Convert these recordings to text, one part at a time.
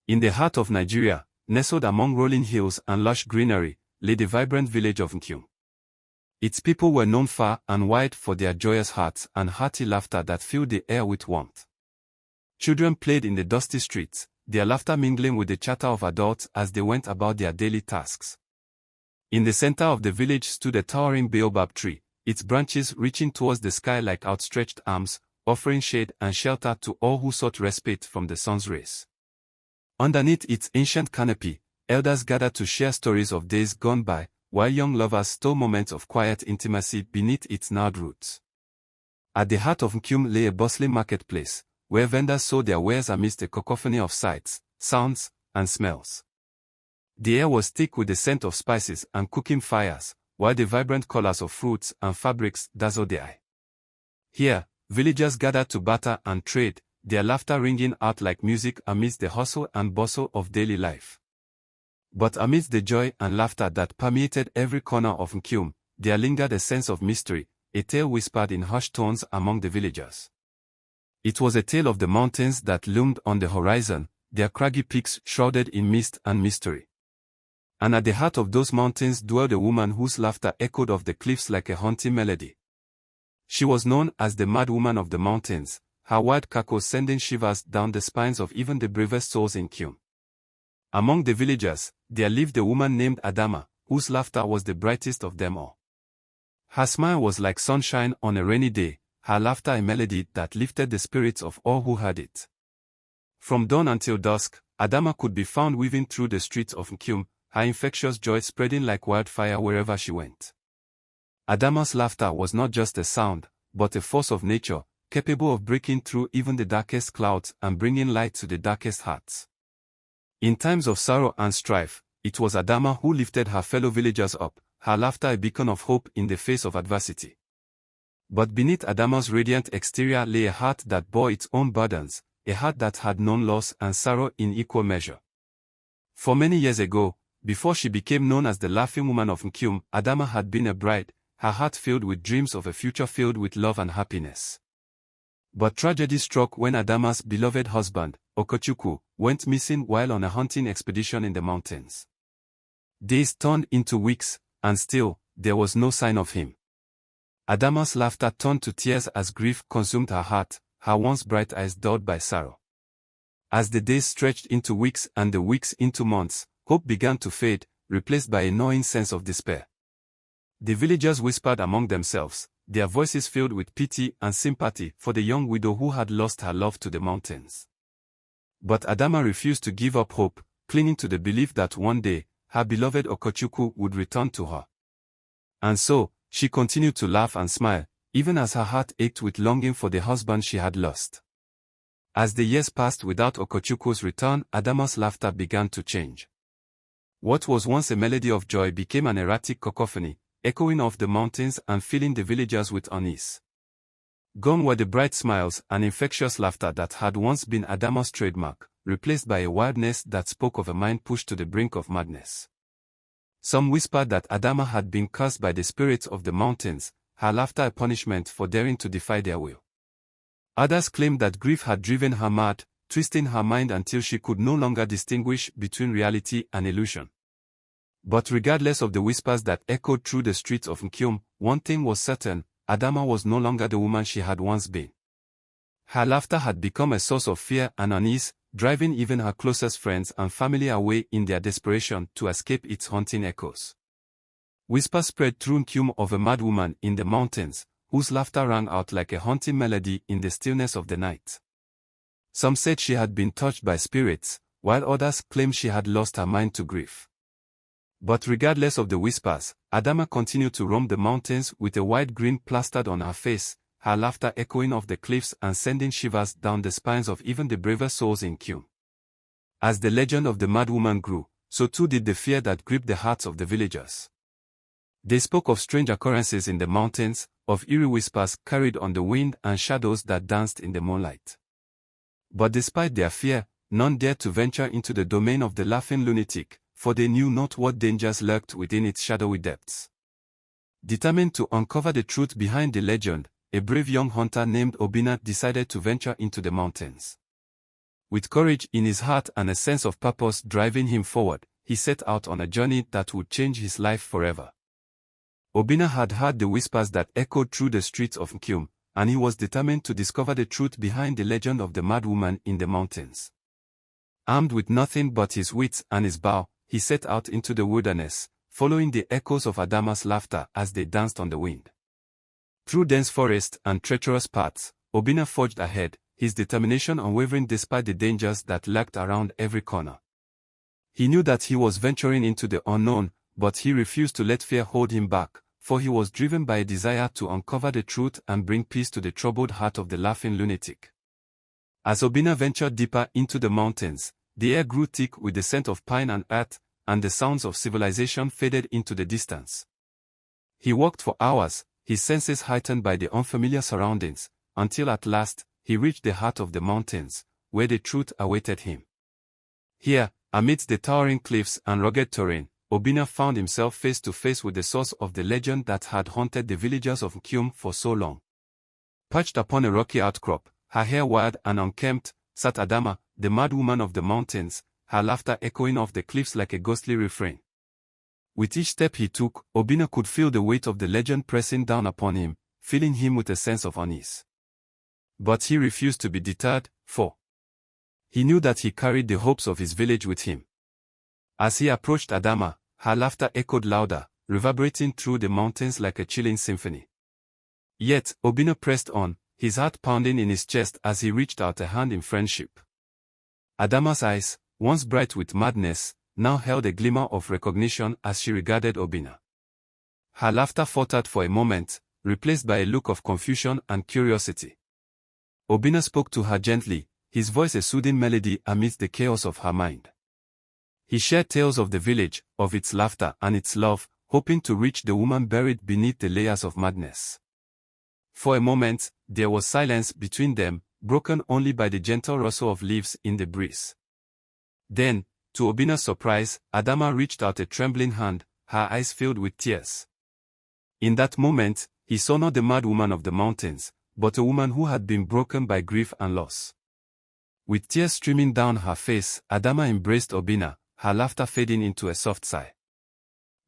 In the heart of Nigeria, nestled among rolling hills and lush greenery, lay the vibrant village of Nkyum. Its people were known far and wide for their joyous hearts and hearty laughter that filled the air with warmth. Children played in the dusty streets, their laughter mingling with the chatter of adults as they went about their daily tasks. In the center of the village stood a towering baobab tree, its branches reaching towards the sky like outstretched arms, offering shade and shelter to all who sought respite from the sun's rays. Underneath its ancient canopy, elders gathered to share stories of days gone by, while young lovers stole moments of quiet intimacy beneath its gnarled roots. At the heart of Nkyum lay a bustling marketplace, where vendors sold their wares amidst a cacophony of sights, sounds, and smells. The air was thick with the scent of spices and cooking fires, while the vibrant colors of fruits and fabrics dazzled the eye. Here, villagers gathered to barter and trade, their laughter ringing out like music amidst the hustle and bustle of daily life. But amidst the joy and laughter that permeated every corner of Nkyum, there lingered a sense of mystery, a tale whispered in hushed tones among the villagers. It was a tale of the mountains that loomed on the horizon, their craggy peaks shrouded in mist and mystery. And at the heart of those mountains dwelled a woman whose laughter echoed off the cliffs like a haunting melody. She was known as the Mad Woman of the Mountains, her wild cackle sending shivers down the spines of even the bravest souls in Nkyum. Among the villagers, there lived a woman named Adama, whose laughter was the brightest of them all. Her smile was like sunshine on a rainy day, her laughter a melody that lifted the spirits of all who heard it. From dawn until dusk, Adama could be found weaving through the streets of Nkyum, her infectious joy spreading like wildfire wherever she went. Adama's laughter was not just a sound, but a force of nature, capable of breaking through even the darkest clouds and bringing light to the darkest hearts. In times of sorrow and strife, it was Adama who lifted her fellow villagers up, her laughter a beacon of hope in the face of adversity. But beneath Adama's radiant exterior lay a heart that bore its own burdens, a heart that had known loss and sorrow in equal measure. For many years ago, before she became known as the Laughing Woman of Nkyum, Adama had been a bride, her heart filled with dreams of a future filled with love and happiness. But tragedy struck when Adama's beloved husband, Okochukwu, went missing while on a hunting expedition in the mountains. Days turned into weeks, and still, there was no sign of him. Adama's laughter turned to tears as grief consumed her heart, her once bright eyes dulled by sorrow. As the days stretched into weeks and the weeks into months, hope began to fade, replaced by a gnawing sense of despair. The villagers whispered among themselves, their voices filled with pity and sympathy for the young widow who had lost her love to the mountains. But Adama refused to give up hope, clinging to the belief that one day, her beloved Okochukwu would return to her. And so, she continued to laugh and smile, even as her heart ached with longing for the husband she had lost. As the years passed without Okochukwu's return, Adama's laughter began to change. What was once a melody of joy became an erratic cacophony, echoing off the mountains and filling the villagers with unease. Gone were the bright smiles and infectious laughter that had once been Adama's trademark, replaced by a wildness that spoke of a mind pushed to the brink of madness. Some whispered that Adama had been cursed by the spirits of the mountains, her laughter a punishment for daring to defy their will. Others claimed that grief had driven her mad, twisting her mind until she could no longer distinguish between reality and illusion. But regardless of the whispers that echoed through the streets of Nkyum, one thing was certain, Adama was no longer the woman she had once been. Her laughter had become a source of fear and unease, driving even her closest friends and family away in their desperation to escape its haunting echoes. Whispers spread through Nkyum of a mad woman in the mountains, whose laughter rang out like a haunting melody in the stillness of the night. Some said she had been touched by spirits, while others claimed she had lost her mind to grief. But regardless of the whispers, Adama continued to roam the mountains with a wide grin plastered on her face, her laughter echoing off the cliffs and sending shivers down the spines of even the bravest souls in Nkyum. As the legend of the mad woman grew, so too did the fear that gripped the hearts of the villagers. They spoke of strange occurrences in the mountains, of eerie whispers carried on the wind and shadows that danced in the moonlight. But despite their fear, none dared to venture into the domain of the laughing lunatic, for they knew not what dangers lurked within its shadowy depths. Determined to uncover the truth behind the legend, a brave young hunter named Obina decided to venture into the mountains. With courage in his heart and a sense of purpose driving him forward, he set out on a journey that would change his life forever. Obinna had heard the whispers that echoed through the streets of Nkyum, and he was determined to discover the truth behind the legend of the mad woman in the mountains. Armed with nothing but his wits and his bow, he set out into the wilderness, following the echoes of Adama's laughter as they danced on the wind. Through dense forest and treacherous paths, Obinna forged ahead, his determination unwavering despite the dangers that lurked around every corner. He knew that he was venturing into the unknown, but he refused to let fear hold him back, for he was driven by a desire to uncover the truth and bring peace to the troubled heart of the laughing lunatic. As Obinna ventured deeper into the mountains, the air grew thick with the scent of pine and earth, and the sounds of civilization faded into the distance. He walked for hours, his senses heightened by the unfamiliar surroundings, until at last, he reached the heart of the mountains, where the truth awaited him. Here, amidst the towering cliffs and rugged terrain, Obinna found himself face to face with the source of the legend that had haunted the villagers of Nkyum for so long. Perched upon a rocky outcrop, her hair wild and unkempt, sat Adama, the mad woman of the mountains, her laughter echoing off the cliffs like a ghostly refrain. With each step he took, Obinna could feel the weight of the legend pressing down upon him, filling him with a sense of unease. But he refused to be deterred, for he knew that he carried the hopes of his village with him. As he approached Adama, her laughter echoed louder, reverberating through the mountains like a chilling symphony. Yet, Obinna pressed on, his heart pounding in his chest as he reached out a hand in friendship. Adama's eyes, once bright with madness, now held a glimmer of recognition as she regarded Obinna. Her laughter faltered for a moment, replaced by a look of confusion and curiosity. Obinna spoke to her gently, his voice a soothing melody amidst the chaos of her mind. He shared tales of the village, of its laughter and its love, hoping to reach the woman buried beneath the layers of madness. For a moment, there was silence between them, broken only by the gentle rustle of leaves in the breeze. Then, to Obinna's surprise, Adama reached out a trembling hand, her eyes filled with tears. In that moment, he saw not the mad woman of the mountains, but a woman who had been broken by grief and loss. With tears streaming down her face, Adama embraced Obinna, her laughter fading into a soft sigh.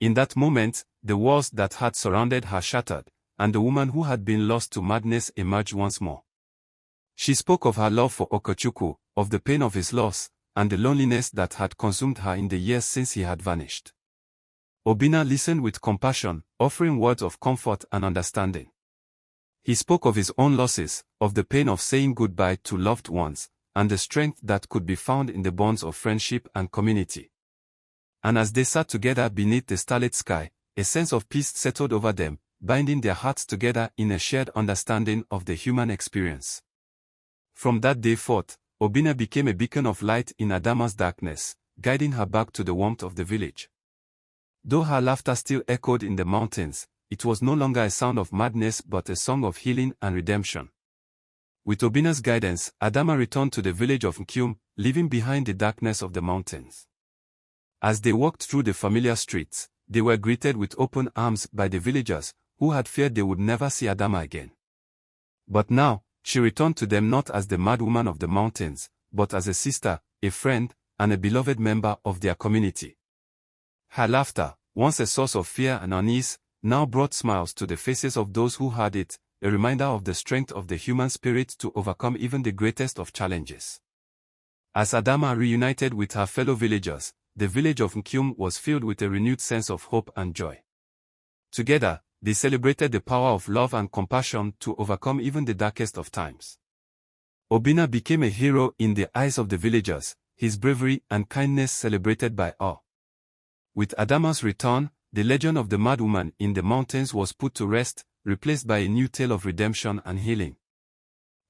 In that moment, the walls that had surrounded her shattered, and the woman who had been lost to madness emerged once more. She spoke of her love for Okechukwu, of the pain of his loss, and the loneliness that had consumed her in the years since he had vanished. Obinna listened with compassion, offering words of comfort and understanding. He spoke of his own losses, of the pain of saying goodbye to loved ones, and the strength that could be found in the bonds of friendship and community. And as they sat together beneath the starlit sky, a sense of peace settled over them, binding their hearts together in a shared understanding of the human experience. From that day forth, Obinna became a beacon of light in Adama's darkness, guiding her back to the warmth of the village. Though her laughter still echoed in the mountains, it was no longer a sound of madness but a song of healing and redemption. With Obinna's guidance, Adama returned to the village of Nkyum, leaving behind the darkness of the mountains. As they walked through the familiar streets, they were greeted with open arms by the villagers, who had feared they would never see Adama again. But now, she returned to them not as the mad woman of the mountains, but as a sister, a friend, and a beloved member of their community. Her laughter, once a source of fear and unease, now brought smiles to the faces of those who heard it, a reminder of the strength of the human spirit to overcome even the greatest of challenges. As Adama reunited with her fellow villagers, the village of Nkyum was filled with a renewed sense of hope and joy. Together, they celebrated the power of love and compassion to overcome even the darkest of times. Obinna became a hero in the eyes of the villagers, his bravery and kindness celebrated by all. With Adama's return, the legend of the mad woman in the mountains was put to rest, replaced by a new tale of redemption and healing.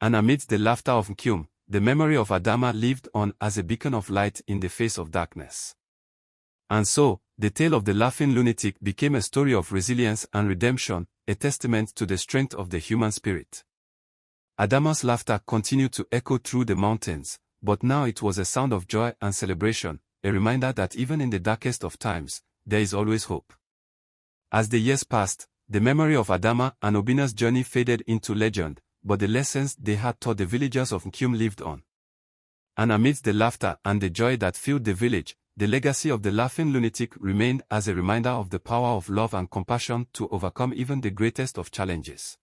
And amidst the laughter of Nkyum, the memory of Adama lived on as a beacon of light in the face of darkness. And so, the tale of the laughing lunatic became a story of resilience and redemption, a testament to the strength of the human spirit. Adama's laughter continued to echo through the mountains, but now it was a sound of joy and celebration, a reminder that even in the darkest of times, there is always hope. As the years passed, the memory of Adama and Obinna's journey faded into legend, but the lessons they had taught the villagers of Nkyum lived on. And amidst the laughter and the joy that filled the village, the legacy of the laughing lunatic remained as a reminder of the power of love and compassion to overcome even the greatest of challenges.